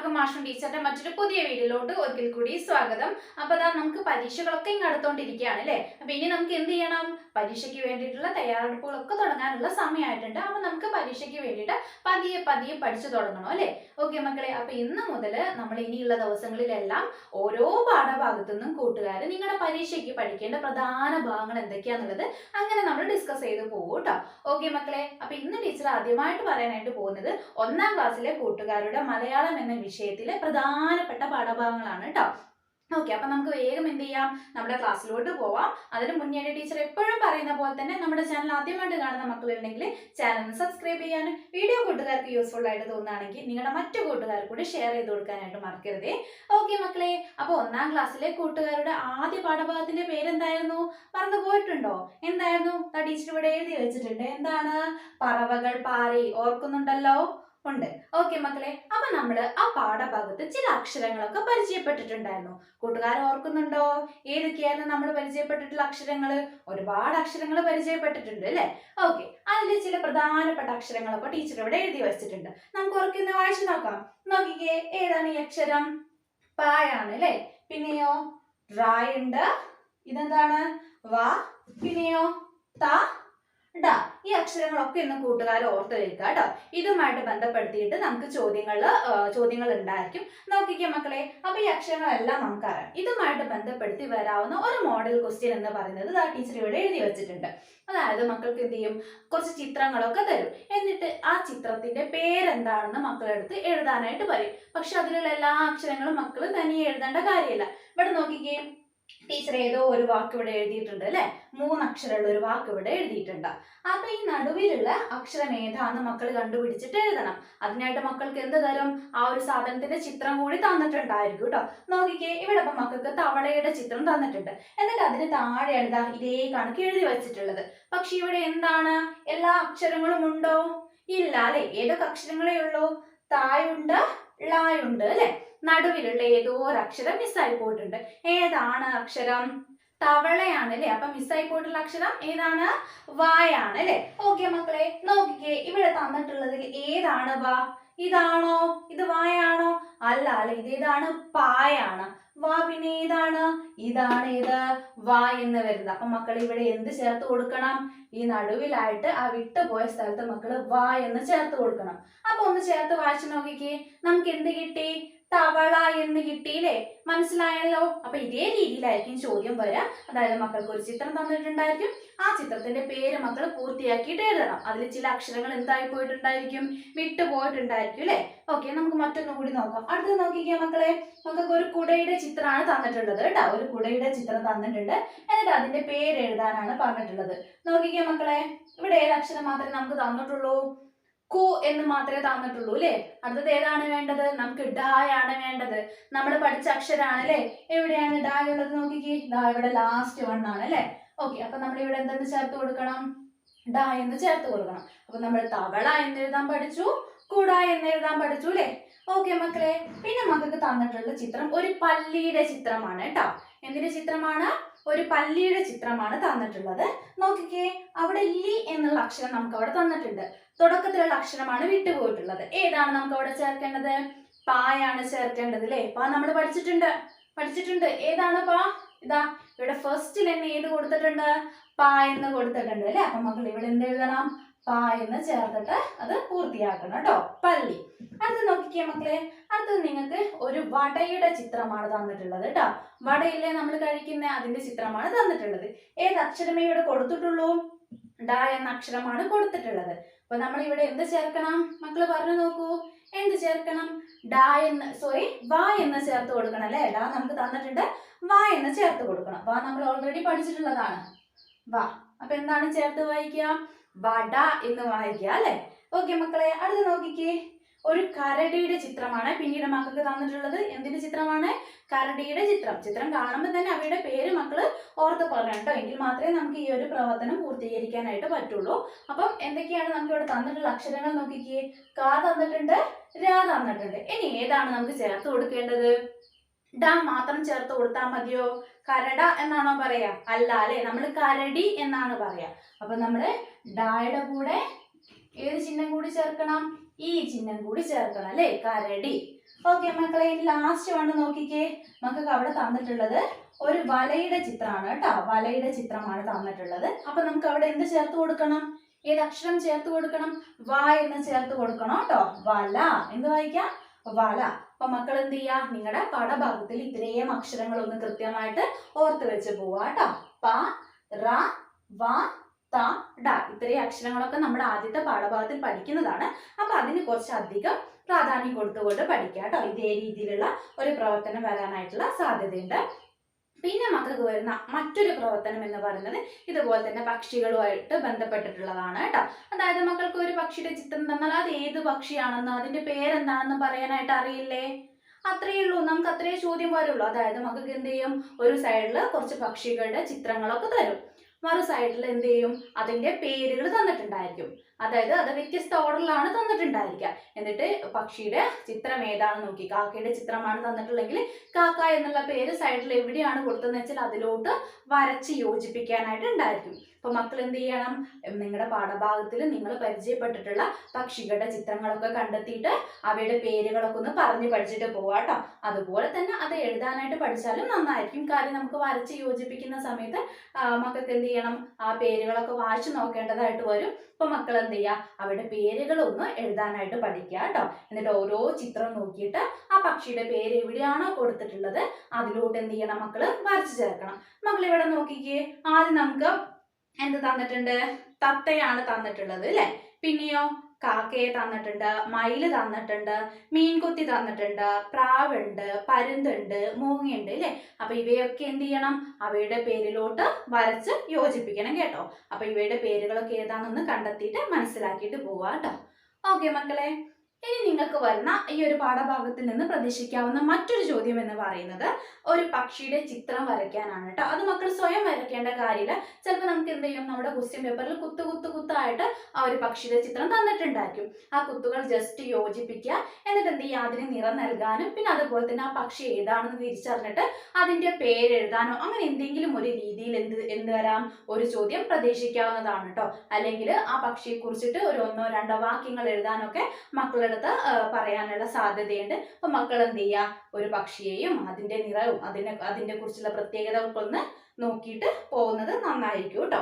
എല്ലാവർക്കും മാഷും ടീച്ചറിന്റെ മറ്റൊരു പുതിയ വീഡിയോയിലോട്ട് ഒരിക്കൽ കൂടി സ്വാഗതം. അപ്പൊ അതാ നമുക്ക് പരീക്ഷകളൊക്കെ ഇങ്ങ് അടുത്തോണ്ടിരിക്കുകയാണ് അല്ലേ. അപ്പൊ ഇനി നമുക്ക് എന്ത് ചെയ്യണം? പരീക്ഷയ്ക്ക് വേണ്ടിയിട്ടുള്ള തയ്യാറെടുപ്പുകളൊക്കെ തുടങ്ങാനുള്ള സമയമായിട്ടുണ്ട്. അപ്പൊ നമുക്ക് പരീക്ഷയ്ക്ക് വേണ്ടിയിട്ട് പതിയെ പതിയെ പഠിച്ചു തുടങ്ങണം അല്ലേ. ഓക്കെ മക്കളെ, അപ്പൊ ഇന്ന് മുതൽ നമ്മൾ ഇനിയുള്ള ദിവസങ്ങളിലെല്ലാം ഓരോ പാഠഭാഗത്തു നിന്നും കൂട്ടുകാർ നിങ്ങളുടെ പരീക്ഷയ്ക്ക് പഠിക്കേണ്ട പ്രധാന ഭാഗങ്ങൾ എന്തൊക്കെയാന്നുള്ളത് അങ്ങനെ നമ്മൾ ഡിസ്കസ് ചെയ്ത് പോകും കേട്ടോ. ഓക്കെ മക്കളെ, അപ്പൊ ഇന്ന് ടീച്ചർ ആദ്യമായിട്ട് പറയാനായിട്ട് പോകുന്നത് 1ാം ക്ലാസ്സിലെ കൂട്ടുകാരുടെ മലയാളം എന്ന വിഷയത്തിലെ പ്രധാനപ്പെട്ട പാഠഭാഗങ്ങളാണ് കേട്ടോ. ഓക്കെ, അപ്പൊ നമുക്ക് വേഗം എന്ത് ചെയ്യാം, നമ്മുടെ ക്ലാസ്സിലോട്ട് പോവാം. അതിന് മുന്നേ ടീച്ചർ എപ്പോഴും പറയുന്ന പോലെ തന്നെ നമ്മുടെ ചാനൽ ആദ്യമായിട്ട് കാണുന്ന മക്കളുണ്ടെങ്കിൽ ചാനൽ സബ്സ്ക്രൈബ് ചെയ്യാനും വീഡിയോ കൂട്ടുകാർക്ക് യൂസ്ഫുൾ ആയിട്ട് തോന്നുകയാണെങ്കിൽ നിങ്ങളുടെ മറ്റു കൂട്ടുകാർക്ക് കൂടി ഷെയർ ചെയ്ത് കൊടുക്കാനായിട്ട് മറക്കരുതേ. ഓക്കെ മക്കളെ, അപ്പൊ 1ാം ക്ലാസ്സിലെ കൂട്ടുകാരുടെ ആദ്യ പാഠഭാഗത്തിന്റെ പേരെന്തായിരുന്നു? മറന്നു പോയിട്ടുണ്ടോ? എന്തായിരുന്നു? ടീച്ചർ ഇവിടെ എഴുതി വെച്ചിട്ടുണ്ട്. എന്താണ്? പറവകൾ പാറി. ഓർക്കുന്നുണ്ടല്ലോ? ഉണ്ട്. ഓക്കെ മക്കളെ, അപ്പൊ നമ്മള് ആ പാഠഭാഗത്ത് ചില അക്ഷരങ്ങളൊക്കെ പരിചയപ്പെട്ടിട്ടുണ്ടായിരുന്നു. കൂട്ടുകാർ ഓർക്കുന്നുണ്ടോ? ഏതൊക്കെയായിരുന്നു നമ്മൾ പരിചയപ്പെട്ടിട്ടുള്ള അക്ഷരങ്ങൾ? ഒരുപാട് അക്ഷരങ്ങൾ പരിചയപ്പെട്ടിട്ടുണ്ട് അല്ലെ. ഓക്കെ, അതിൽ ചില പ്രധാനപ്പെട്ട അക്ഷരങ്ങളൊക്കെ ടീച്ചർ ഇവിടെ എഴുതി വെച്ചിട്ടുണ്ട്. നമുക്ക് ഓർക്കുന്ന വായിച്ചു നോക്കാം. നോക്കിക്കേ, ഏതാണ് ഈ അക്ഷരം? പായാണ് അല്ലെ. പിന്നെയോ റായുണ്ട്. ഇതെന്താണ്? വാ. പിന്നെയോ ത, ഡ. ഈ അക്ഷരങ്ങളൊക്കെ ഇന്ന് കൂട്ടുകാർ ഓർത്ത് വെക്കുക കേട്ടോ. ഇതുമായിട്ട് ബന്ധപ്പെടുത്തിയിട്ട് നമുക്ക് ചോദ്യങ്ങൾ ഉണ്ടായിരിക്കും. നോക്കിക്കേ മക്കളെ, അപ്പൊ ഈ അക്ഷരങ്ങളെല്ലാം നമുക്കറിയാം. ഇതുമായിട്ട് ബന്ധപ്പെടുത്തി വരാവുന്ന ഒരു മോഡൽ ക്വസ്റ്റ്യൻ എന്ന് പറയുന്നത് ടീച്ചർ ഇവിടെ എഴുതി വെച്ചിട്ടുണ്ട്. അതായത് മക്കൾക്ക് എന്ത് ചെയ്യും, കുറച്ച് ചിത്രങ്ങളൊക്കെ തരും. എന്നിട്ട് ആ ചിത്രത്തിന്റെ പേരെന്താണെന്ന് മക്കളെടുത്ത് എഴുതാനായിട്ട് പറയും. പക്ഷെ അതിലുള്ള എല്ലാ അക്ഷരങ്ങളും മക്കൾ തനിയെ എഴുതേണ്ട കാര്യമില്ല. ഇവിടെ നോക്കിക്കേ, ടീച്ചർ ഏതോ ഒരു വാക്ക് ഇവിടെ എഴുതിയിട്ടുണ്ട് അല്ലെ. 3 അക്ഷരമുള്ള ഒരു വാക്ക് ഇവിടെ എഴുതിയിട്ടുണ്ട്. അപ്പൊ ഈ നടുവിലുള്ള അക്ഷരം ഏതാന്ന് മക്കൾ കണ്ടുപിടിച്ചിട്ട് എഴുതണം. അതിനായിട്ട് മക്കൾക്ക് എന്ത് തരും? ആ ഒരു സാധനത്തിന്റെ ചിത്രം കൂടി തന്നിട്ടുണ്ടായിരിക്കും കേട്ടോ. നോക്കിക്കേ, ഇവിടെ ഇപ്പൊ മക്കൾക്ക് തവളയുടെ ചിത്രം തന്നിട്ടുണ്ട്. എന്നിട്ട് അതിന് താഴെയാണ് ഇതേ കണക്ക് എഴുതി വെച്ചിട്ടുള്ളത്. പക്ഷെ ഇവിടെ എന്താണ്? എല്ലാ അക്ഷരങ്ങളും ഉണ്ടോ? ഇല്ല അല്ലെ. ഏതൊക്കെ അക്ഷരങ്ങളേ ഉള്ളൂ? തായുണ്ട്, ളായുണ്ട് അല്ലെ. നടുവിലുള്ള ഏതോ ഒരു അക്ഷരം മിസ്സായി പോയിട്ടുണ്ട്. ഏതാണ് അക്ഷരം? തവളയാണ് അല്ലെ. അപ്പൊ മിസ്സായി പോയിട്ടുള്ള അക്ഷരം ഏതാണ്? വായാണ് അല്ലെ. ഓക്കെ മക്കളെ, നോക്കിക്കേ, ഇവിടെ തന്നിട്ടുള്ളതിൽ ഏതാണ് വാ? ഇതാണോ? ഇത് വായാണോ? അല്ല അല്ലെ. ഇതേതാണ്? പായാണ്. വാ പിന്നെ ഏതാണ്? ഇതാണ് ഏത്? വാ എന്ന് വരുന്നത്. അപ്പൊ മക്കൾ ഇവിടെ എന്ത് ചേർത്ത് കൊടുക്കണം? ഈ നടുവിലായിട്ട് ആ വിട്ടുപോയ സ്ഥലത്ത് മക്കള് വാ എന്ന് ചേർത്ത് കൊടുക്കണം. അപ്പൊ ഒന്ന് ചേർത്ത് വായിച്ചു നോക്കിക്കേ, നമുക്ക് എന്ത് കിട്ടി? തവള എന്ന് കിട്ടിയില്ലേ. മനസ്സിലായല്ലോ. അപ്പൊ ഇതേ രീതിയിലായിരിക്കും ചോദ്യം വരിക. അതായത് മക്കൾക്ക് ഒരു ചിത്രം തന്നിട്ടുണ്ടായിരിക്കും. ആ ചിത്രത്തിന്റെ പേര് മക്കൾ പൂർത്തിയാക്കിയിട്ട് എഴുതണം. അതിൽ ചില അക്ഷരങ്ങൾ എന്തായി പോയിട്ടുണ്ടായിരിക്കും? വിട്ടുപോയിട്ടുണ്ടായിരിക്കും അല്ലെ. ഓക്കെ, നമുക്ക് മറ്റൊന്നും കൂടി നോക്കാം. അടുത്ത് നോക്കിക്കേ മക്കളെ, മക്കൾക്ക് ഒരു കുടയുടെ ചിത്രമാണ് തന്നിട്ടുള്ളത് കേട്ടോ. ഒരു കുടയുടെ ചിത്രം തന്നിട്ടുണ്ട്. എന്നിട്ട് അതിന്റെ പേര് എഴുതാനാണ് പറഞ്ഞിട്ടുള്ളത്. നോക്കിക്കേ മക്കളെ, ഇവിടെ ഏത് അക്ഷരം മാത്രമേ നമുക്ക് തന്നിട്ടുള്ളൂ? കു എന്ന് മാത്രമേ തന്നിട്ടുള്ളൂ അല്ലെ. അടുത്തത് ഏതാണ് വേണ്ടത്? നമുക്ക് ഡായാണ് വേണ്ടത്. നമ്മൾ പഠിച്ച അക്ഷരാണ് അല്ലെ. എവിടെയാണ് ഡാ ഉള്ളത്? നോക്കിക്കേ, ഡാ ഇവിടെ ലാസ്റ്റ് 1 ആണ് അല്ലെ. ഓക്കെ, അപ്പൊ നമ്മൾ ഇവിടെ എന്തെന്ന് ചേർത്ത് കൊടുക്കണം? ഡാ എന്ന് ചേർത്ത് കൊടുക്കണം. അപ്പൊ നമ്മൾ തവള എന്ന് എഴുതാൻ പഠിച്ചു, കുട എന്ന് എഴുതാൻ പഠിച്ചു അല്ലെ. ഓക്കെ മക്കളെ, പിന്നെ മക്കൾക്ക് തന്നിട്ടുള്ള ചിത്രം ഒരു പല്ലിയുടെ ചിത്രമാണ് കേട്ടോ. എന്തിന്റെ ചിത്രമാണ്? ഒരു പല്ലിയുടെ ചിത്രമാണ് തന്നിട്ടുള്ളത്. നോക്കിക്കേ, അവിടെ ലി എന്നുള്ള അക്ഷരം നമുക്ക് അവിടെ തന്നിട്ടുണ്ട്. തുടക്കത്തിലുള്ള അക്ഷരമാണ് വിട്ടുപോയിട്ടുള്ളത്. ഏതാണ് നമുക്ക് അവിടെ ചേർക്കേണ്ടത്? പായാണ് ചേർക്കേണ്ടത് അല്ലേ. പാ നമ്മൾ പഠിച്ചിട്ടുണ്ട്. ഏതാണ് പാ? ഇതാ ഇവിടെ ഫസ്റ്റിൽ തന്നെ ഏത് കൊടുത്തിട്ടുണ്ട്? പാ എന്ന് കൊടുത്തിട്ടുണ്ട് അല്ലെ. അപ്പൊ മക്കൾ ഇവിടെ എന്ത് എഴുതണം? പാ എന്ന് ചേർത്തിട്ട് അത് പൂർത്തിയാക്കണം കേട്ടോ. പല്ലി. അടുത്ത് നോക്കിക്കേ മക്കളെ, അടുത്തത് നിങ്ങൾക്ക് ഒരു വടയുടെ ചിത്രമാണ് തന്നിട്ടുള്ളത് കേട്ടോ. വടയില്ലേ നമ്മൾ കഴിക്കുന്ന, അതിന്റെ ചിത്രമാണ് തന്നിട്ടുള്ളത്. ഏത് അക്ഷരമേ ഇവിടെ കൊടുത്തിട്ടുള്ളൂ? ഡ എന്ന അക്ഷരമാണ് കൊടുത്തിട്ടുള്ളത്. അപ്പൊ നമ്മൾ ഇവിടെ എന്ത് ചേർക്കണം? മക്കള് പറഞ്ഞു നോക്കൂ, എന്ത് ചേർക്കണം? വാ എന്ന് ചേർത്ത് കൊടുക്കണം അല്ലെ. ഡ നമുക്ക് തന്നിട്ടുണ്ട്, വാ എന്ന് ചേർത്ത് കൊടുക്കണം. വാ നമ്മൾ ഓൾറെഡി പഠിച്ചിട്ടുള്ളതാണ്. വാ. അപ്പൊ എന്താണ് ചേർത്ത് വായിക്കുക? വട എന്ന് വായിക്കുക അല്ലെ. ഓക്കെ മക്കളെ, അടുത്ത് നോക്കിക്കേ, ഒരു കരടിയുടെ ചിത്രമാണ് പിന്നീട് മക്കൾക്ക് തന്നിട്ടുള്ളത്. എന്തിന്റെ ചിത്രമാണ്? കരടിയുടെ ചിത്രം. ചിത്രം കാണുമ്പോൾ തന്നെ അവയുടെ പേര് മക്കള് ഓർത്ത് പറയണം കേട്ടോ. എങ്കിൽ മാത്രമേ നമുക്ക് ഈ ഒരു പ്രവർത്തനം പൂർത്തീകരിക്കാനായിട്ട് പറ്റുള്ളൂ. അപ്പം എന്തൊക്കെയാണ് നമുക്ക് ഇവിടെ തന്നിട്ടുള്ള അക്ഷരങ്ങൾ? നോക്കിക്കേ, ക തന്നിട്ടുണ്ട്, രാ തന്നിട്ടുണ്ട്. ഇനി ഏതാണ് നമുക്ക് ചേർത്ത് കൊടുക്കേണ്ടത്? ഡ മാത്രം ചേർത്ത് കൊടുത്താൽ മതിയോ? കരട എന്നാണോ പറയാ? അല്ല അല്ലെ, നമ്മൾ കരടി എന്നാണ് പറയാ. അപ്പൊ നമ്മള് ഡായുടെ കൂടെ ഏത് ചിഹ്നം കൂടി ചേർക്കണം? ഈ ചിഹ്നം കൂടി ചേർക്കണം അല്ലെ. കരടി. ഓക്കെ മക്കളെ, ലാസ്റ്റ് വണ് നോക്കിക്കേ. മക്കൾക്ക് അവിടെ തന്നിട്ടുള്ളത് ഒരു വലയുടെ ചിത്രമാണ് കേട്ടോ. വലയുടെ ചിത്രമാണ് തന്നിട്ടുള്ളത്. അപ്പൊ നമുക്ക് അവിടെ എന്ത് ചേർത്ത് കൊടുക്കണം? ഏത് അക്ഷരം ചേർത്ത് കൊടുക്കണം? വ എന്ന് ചേർത്ത് കൊടുക്കണം കേട്ടോ. വല. എന്ത് വായിക്കാം? വല. അപ്പൊ മക്കൾ എന്ത് ചെയ്യാ? നിങ്ങളുടെ പാഠഭാഗത്തിൽ ഇത്രയും അക്ഷരങ്ങൾ ഒന്ന് കൃത്യമായിട്ട് ഓർത്ത് വെച്ച് പോവാ കേട്ടോ. പ, റ, വ, ത, ഡ. ഇത്രയും അക്ഷരങ്ങളൊക്കെ നമ്മുടെ ആദ്യത്തെ പാഠഭാഗത്തിൽ പഠിക്കുന്നതാണ്. അപ്പൊ അതിന് കുറച്ചധികം പ്രാധാന്യം കൊടുത്തുകൊണ്ട് പഠിക്കുക കേട്ടോ. ഇതേ രീതിയിലുള്ള ഒരു പ്രവർത്തനം വരാനായിട്ടുള്ള സാധ്യതയുണ്ട്. പിന്നെ മക്കൾക്ക് വരുന്ന മറ്റൊരു പ്രവർത്തനം എന്ന് പറയുന്നത് ഇതുപോലെ തന്നെ പക്ഷികളുമായിട്ട് ബന്ധപ്പെട്ടിട്ടുള്ളതാണ് കേട്ടോ. അതായത് മക്കൾക്ക് ഒരു പക്ഷിയുടെ ചിത്രം തന്നാൽ അത് ഏത് പക്ഷിയാണെന്ന് അതിന്റെ പേരെന്താണെന്ന് പറയാനായിട്ട് അറിയില്ലേ? അത്രയേ ഉള്ളൂ. നമുക്ക് അത്രേ ചോദ്യം വരുള്ളൂ. അതായത് മക്കൾക്ക് എന്ത് ചെയ്യും? ഒരു സൈഡിൽ കുറച്ച് പക്ഷികളുടെ ചിത്രങ്ങളൊക്കെ തരും, മറു സൈഡിൽ എന്ത് ചെയ്യും? അതിന്റെ പേരുകൾ തന്നിട്ടുണ്ടായിരിക്കും. അതായത് അത് വ്യത്യസ്ത ഓർഡറിലാണ് തന്നിട്ടുണ്ടായിരിക്കുക. എന്നിട്ട് പക്ഷിയുടെ ചിത്രം ഏതാണെന്ന് നോക്കി. കാക്കയുടെ ചിത്രമാണ് തന്നിട്ടുള്ളെങ്കിൽ കാക്ക എന്നുള്ള പേര് സൈഡിൽ എവിടെയാണ് കൊടുത്തതെന്ന് വെച്ചാൽ അതിലോട്ട് വരച്ച് യോജിപ്പിക്കാനായിട്ട് ഉണ്ടായിരിക്കും. അപ്പൊ മക്കൾ എന്ത് ചെയ്യണം? നിങ്ങളുടെ പാഠഭാഗത്തിൽ നിങ്ങൾ പരിചയപ്പെട്ടിട്ടുള്ള പക്ഷികളുടെ ചിത്രങ്ങളൊക്കെ കണ്ടെത്തിയിട്ട് അവയുടെ പേരുകളൊക്കെ ഒന്ന് പറഞ്ഞു പഠിച്ചിട്ട് പോവാട്ടോ. അതുപോലെ തന്നെ അത് എഴുതാനായിട്ട് പഠിച്ചാലും നന്നായിരിക്കും. കാര്യം നമുക്ക് വരച്ച് യോജിപ്പിക്കുന്ന സമയത്ത് മക്കൾക്ക് എന്ത് ചെയ്യണം? ആ പേരുകളൊക്കെ വായിച്ചു നോക്കേണ്ടതായിട്ട് വരും. അപ്പൊ മക്കൾ എന്ത് ചെയ്യുക? അവരുടെ പേരുകളൊന്ന് എഴുതാനായിട്ട് പഠിക്കുക കേട്ടോ. എന്നിട്ട് ഓരോ ചിത്രം നോക്കിയിട്ട് ആ പക്ഷിയുടെ പേര് എവിടെയാണോ കൊടുത്തിട്ടുള്ളത് അതിലോട്ട് എന്ത് ചെയ്യണം? മക്കള് വരച്ചു ചേർക്കണം. മക്കൾ ഇവിടെ നോക്കിക്കേ. ആദ്യം നമുക്ക് എന്ത് തന്നിട്ടുണ്ട്? തത്തയാണ് തന്നിട്ടുള്ളത് അല്ലെ. പിന്നെയോ കാക്കയെ തന്നിട്ടുണ്ട്, മയില് തന്നിട്ടുണ്ട്, മീൻകൊത്തി തന്നിട്ടുണ്ട്, പ്രാവുണ്ട്, പരുന്തുണ്ട്, മൂങ്ങയുണ്ട് അല്ലെ. അപ്പൊ ഇവയൊക്കെ എന്ത് ചെയ്യണം? അവയുടെ പേരിലോട്ട് വരച്ച് യോജിപ്പിക്കണം കേട്ടോ. അപ്പൊ ഇവയുടെ പേരുകളൊക്കെ ഏതാണെന്ന് കണ്ടെത്തിയിട്ട് മനസ്സിലാക്കിയിട്ട് പോവാ കേട്ടോ. ഓക്കെ മക്കളെ, ഇനി നിങ്ങൾക്ക് വരുന്ന ഈ ഒരു പാഠഭാഗത്തിൽ നിന്ന് പ്രതീക്ഷിക്കാവുന്ന മറ്റൊരു ചോദ്യം എന്ന് പറയുന്നത് ഒരു പക്ഷിയുടെ ചിത്രം വരയ്ക്കാനാണ് കേട്ടോ. അത് മക്കൾ സ്വയം വരയ്ക്കേണ്ട കാര്യമില്ല. ചിലപ്പോൾ നമുക്ക് എന്ത് ചെയ്യും? നമ്മുടെ ക്വസ്റ്റ്യൻ പേപ്പറിൽ കുത്തായിട്ട് ആ ഒരു പക്ഷിയുടെ ചിത്രം തന്നിട്ടുണ്ടായിരിക്കും. ആ കുത്തുകൾ ജസ്റ്റ് യോജിപ്പിക്കുക. എന്നിട്ട് എന്ത് ചെയ്യുക? അതിന് നിറം നൽകാനും പിന്നെ അതുപോലെ തന്നെ ആ പക്ഷി ഏതാണെന്ന് തിരിച്ചറിഞ്ഞിട്ട് അതിന്റെ പേര് എഴുതാനോ അങ്ങനെ എന്തെങ്കിലും ഒരു രീതിയിൽ എന്ത് വരാം? ഒരു ചോദ്യം പ്രതീക്ഷിക്കാവുന്നതാണ് കേട്ടോ. അല്ലെങ്കിൽ ആ പക്ഷിയെ കുറിച്ചിട്ട് ഒരു 1-2 വാക്യങ്ങൾ എഴുതാനൊക്കെ മക്കളുടെ അടുത്ത് പറയാനുള്ള സാധ്യതയുണ്ട്. അപ്പൊ മക്കൾ എന്ത് ചെയ്യുക? ഒരു പക്ഷിയെയും അതിന്റെ നിറവും അതിന്റെ കുറിച്ചുള്ള പ്രത്യേകതകളൊക്കെ നോക്കിയിട്ട് പോകുന്നത് നന്നായിരിക്കും കേട്ടോ.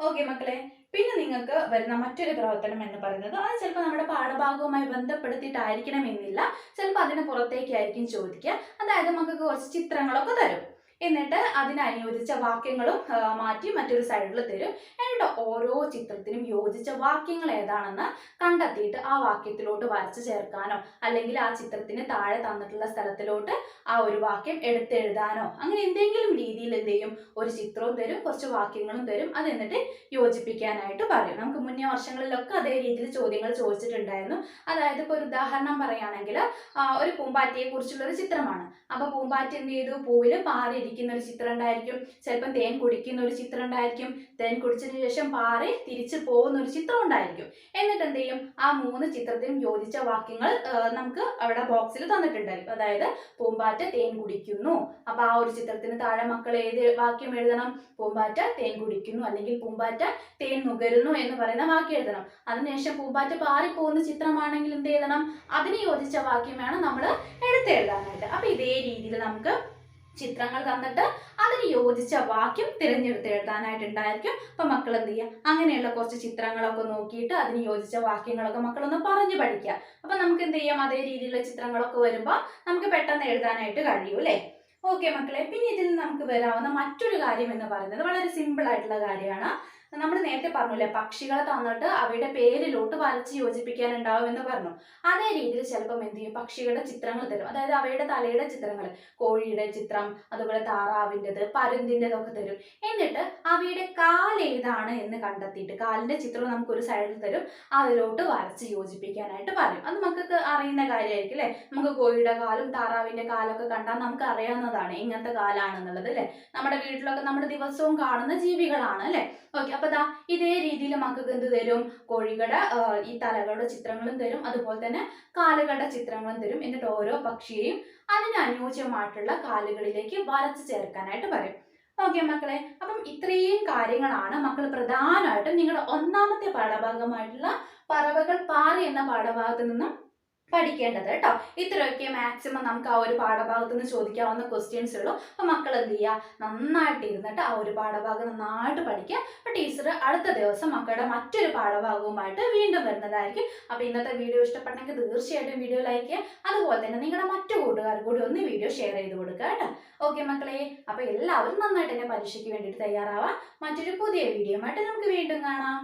ഓക്കെ മക്കളെ, പിന്നെ നിങ്ങൾക്ക് വരുന്ന മറ്റൊരു പ്രവർത്തനം എന്ന് പറയുന്നത് അത് ചിലപ്പോൾ നമ്മുടെ പാഠഭാഗവുമായി ബന്ധപ്പെടുത്തിയിട്ടായിരിക്കണമെന്നില്ല. ചിലപ്പോൾ അതിന് പുറത്തേക്കായിരിക്കും ചോദിക്കുക. അതായത് നമുക്ക് കുറച്ച് ചിത്രങ്ങളൊക്കെ തരും. എന്നിട്ട് അതിനനുയോജിച്ച വാക്യങ്ങളും മാറ്റി മറ്റൊരു സൈഡിൽ തരും. എന്നിട്ട് ഓരോ ചിത്രത്തിനും യോജിച്ച വാക്യങ്ങൾ ഏതാണെന്ന് കണ്ടെത്തിയിട്ട് ആ വാക്യത്തിലോട്ട് വരച്ച് ചേർക്കാനോ അല്ലെങ്കിൽ ആ ചിത്രത്തിന് താഴെ തന്നിട്ടുള്ള സ്ഥലത്തിലോട്ട് ആ ഒരു വാക്യം എടുത്തെഴുതാനോ അങ്ങനെ എന്തെങ്കിലും രീതിയിൽ എന്ത് ചെയ്യും? ഒരു ചിത്രവും തരും, കുറച്ച് വാക്യങ്ങളും തരും. അത് എന്നിട്ട് യോജിപ്പിക്കാനായിട്ട് പറയും. നമുക്ക് മുന്നേ വർഷങ്ങളിലൊക്കെ അതേ രീതിയിൽ ചോദ്യങ്ങൾ ചോദിച്ചിട്ടുണ്ടായിരുന്നു. അതായത് ഇപ്പോൾ ഒരു ഉദാഹരണം പറയുകയാണെങ്കിൽ ഒരു പൂമ്പാറ്റയെ കുറിച്ചുള്ള ഒരു ചിത്രമാണ്. അപ്പൊ പൂമ്പാറ്റ എന്ത് ചെയ്തു? പൂവിൽ പാറിയിരിക്കുന്ന ഒരു ചിത്രം ഉണ്ടായിരിക്കും. ചിലപ്പോൾ തേൻ കുടിക്കുന്ന ഒരു ചിത്രം ഉണ്ടായിരിക്കും. തേൻ കുടിച്ചതിന് ശേഷം പാറി തിരിച്ചു പോകുന്ന ഒരു ചിത്രം ഉണ്ടായിരിക്കും. എന്നിട്ട് എന്ത് ചെയ്യും? ആ 3 ചിത്രത്തിനും യോജിച്ച വാക്യങ്ങൾ നമുക്ക് അവിടെ ബോക്സിൽ തന്നിട്ടുണ്ടായിരിക്കും. അതായത് പൂമ്പാറ്റ തേൻ കുടിക്കുന്നു. അപ്പൊ ആ ഒരു ചിത്രത്തിന് താഴെ മക്കൾ ഏത് വാക്യം എഴുതണം? പൂമ്പാറ്റ തേൻ കുടിക്കുന്നു അല്ലെങ്കിൽ പൂമ്പാറ്റ തേൻ നുകരുന്നു എന്ന് പറയുന്ന വാക്യം എഴുതണം. അതിനുശേഷം പൂമ്പാറ്റ പാറി പോകുന്ന ചിത്രമാണെങ്കിൽ എന്ത് എഴുതണം? അതിന് യോജിച്ച വാക്യം വേണം നമ്മൾ എടുത്തെഴുതാനായിട്ട്. അപ്പൊ ഇതേ രീതിയിൽ നമുക്ക് ചിത്രങ്ങൾ തന്നിട്ട് അതിന് യോജിച്ച വാക്യം തിരഞ്ഞെടുത്ത് എഴുതാനായിട്ടുണ്ടായിരിക്കും. അപ്പൊ മക്കൾ എന്ത് ചെയ്യുക? അങ്ങനെയുള്ള കുറച്ച് ചിത്രങ്ങളൊക്കെ നോക്കിയിട്ട് അതിന് യോജിച്ച വാക്യങ്ങളൊക്കെ മക്കളൊന്ന് പറഞ്ഞു പഠിക്കുക. അപ്പൊ നമുക്ക് എന്ത് ചെയ്യാം? അതേ രീതിയിലുള്ള ചിത്രങ്ങളൊക്കെ വരുമ്പോൾ നമുക്ക് പെട്ടെന്ന് എഴുതാനായിട്ട് കഴിയും അല്ലേ. ഓക്കെ മക്കളെ, പിന്നെ ഇതിൽ നമുക്ക് വരാവുന്ന മറ്റൊരു കാര്യം എന്ന് പറയുന്നത് വളരെ സിമ്പിൾ ആയിട്ടുള്ള കാര്യമാണ്. നമ്മൾ നേരത്തെ പറഞ്ഞില്ലേ പക്ഷികളെ തന്നിട്ട് അവയുടെ പേരിലോട്ട് വരച്ച് യോജിപ്പിക്കാനുണ്ടാവും എന്ന് പറഞ്ഞു. അതേ രീതിയിൽ ചിലപ്പം എന്ത് ചെയ്യും? പക്ഷികളുടെ ചിത്രങ്ങൾ തരും. അതായത് അവയുടെ തലയുടെ ചിത്രങ്ങൾ, കോഴിയുടെ ചിത്രം, അതുപോലെ താറാവിൻ്റെത്, പരുന്തിൻ്റെതൊക്കെ തരും. എന്നിട്ട് അവയുടെ കാൽ ഏതാണ് എന്ന് കണ്ടെത്തിയിട്ട് കാലിന്റെ ചിത്രം നമുക്ക് ഒരു സൈഡിൽ തരും. അതിലോട്ട് വരച്ച് യോജിപ്പിക്കാനായിട്ട് പറയും. അത് നമുക്ക് അറിയുന്ന കാര്യമായിരിക്കും അല്ലെ. നമുക്ക് കോഴിയുടെ കാലും താറാവിന്റെ കാലൊക്കെ കണ്ടാൽ നമുക്ക് അറിയാവുന്നതാണ് എങ്ങനത്തെ കാലാണെന്നുള്ളത് അല്ലെ. നമ്മുടെ വീട്ടിലൊക്കെ നമ്മുടെ ദിവസവും കാണുന്ന ജീവികളാണ് അല്ലെ. ഓക്കെ, അപ്പൊ ദാ ഇതേ രീതിയിൽ മക്കൾക്ക് എന്ത് തരും? കോഴികളുടെ ഈ തലകളുടെ ചിത്രങ്ങളും തരും, അതുപോലെ തന്നെ കാലുകളുടെ ചിത്രങ്ങളും തരും. എന്നിട്ട് ഓരോ പക്ഷിയെയും അതിന് അനുയോജ്യമായിട്ടുള്ള കാലുകളിലേക്ക് വരച്ച് ചേർക്കാനായിട്ട് പറയും. ഓക്കെ മക്കളെ, അപ്പം ഇത്രയും കാര്യങ്ങളാണ് മക്കൾ പ്രധാനമായിട്ടും നിങ്ങളുടെ ഒന്നാമത്തെ പാഠഭാഗമായിട്ടുള്ള പറവകൾ പാറി എന്ന പാഠഭാഗത്ത് നിന്നും പഠിക്കേണ്ടത് കേട്ടോ. ഇത്രയൊക്കെ മാക്സിമം നമുക്ക് ആ ഒരു പാഠഭാഗത്ത് നിന്ന് ചോദിക്കാവുന്ന ക്വസ്റ്റ്യൻസ് ഉള്ളൂ. അപ്പൊ മക്കൾ എന്ത് ചെയ്യുക, നന്നായിട്ട് ഇരുന്നിട്ട് ആ ഒരു പാഠഭാഗം നന്നായിട്ട് പഠിക്കുക. അപ്പൊ ടീച്ചർ അടുത്ത ദിവസം മക്കളുടെ മറ്റൊരു പാഠഭാഗവുമായിട്ട് വീണ്ടും വരുന്നതായിരിക്കും. അപ്പൊ ഇന്നത്തെ വീഡിയോ ഇഷ്ടപ്പെട്ടെങ്കിൽ തീർച്ചയായിട്ടും വീഡിയോ ലൈക്ക് ചെയ്യുക. അതുപോലെ തന്നെ നിങ്ങളുടെ മറ്റു കൂട്ടുകാർ കൂടി ഒന്ന് വീഡിയോ ഷെയർ ചെയ്ത് കൊടുക്കുക കേട്ടോ. ഓക്കെ മക്കളെ, അപ്പൊ എല്ലാവരും നന്നായിട്ട് തന്നെ പരീക്ഷയ്ക്ക് വേണ്ടിയിട്ട് തയ്യാറാവാം. മറ്റൊരു പുതിയ വീഡിയോ ആയിട്ട് നമുക്ക് വീണ്ടും കാണാം.